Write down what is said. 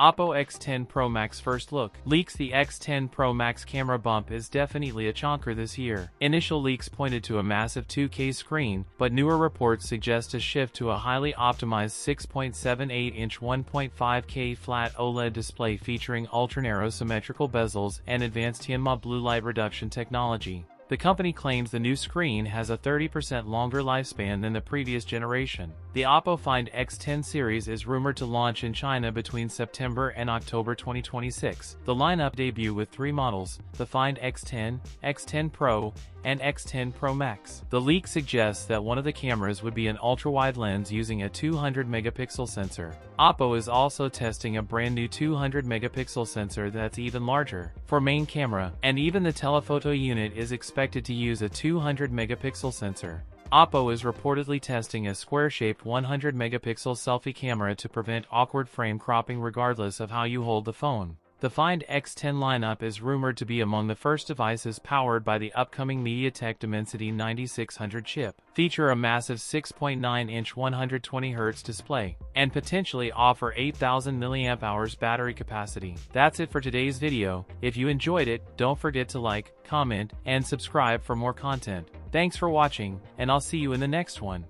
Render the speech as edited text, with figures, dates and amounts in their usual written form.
Oppo X10 Pro Max first look. Leaks. The X10 Pro Max camera bump is definitely a chonker this year. Initial leaks pointed to a massive 2K screen, but newer reports suggest a shift to a highly optimized 6.78-inch 1.5K flat OLED display featuring ultra-narrow symmetrical bezels and advanced HMA blue light reduction technology. The company claims the new screen has a 30% longer lifespan than the previous generation. The Oppo Find X10 series is rumored to launch in China between September and October 2026. The lineup debut with 3 models: the Find X10, X10 Pro, and X10 Pro Max. The leak suggests that one of the cameras would be an ultra-wide lens using a 200-megapixel sensor. Oppo is also testing a brand new 200-megapixel sensor that's even larger for main camera, and even the telephoto unit is expected to use a 200-megapixel sensor. Oppo is reportedly testing a square-shaped 100-megapixel selfie camera to prevent awkward frame cropping regardless of how you hold the phone. The Find X10 lineup is rumored to be among the first devices powered by the upcoming MediaTek Dimensity 9600 chip, feature a massive 6.9-inch 120Hz display, and potentially offer 8,000 mAh battery capacity. That's it for today's video. If you enjoyed it, don't forget to like, comment, and subscribe for more content. Thanks for watching, and I'll see you in the next one.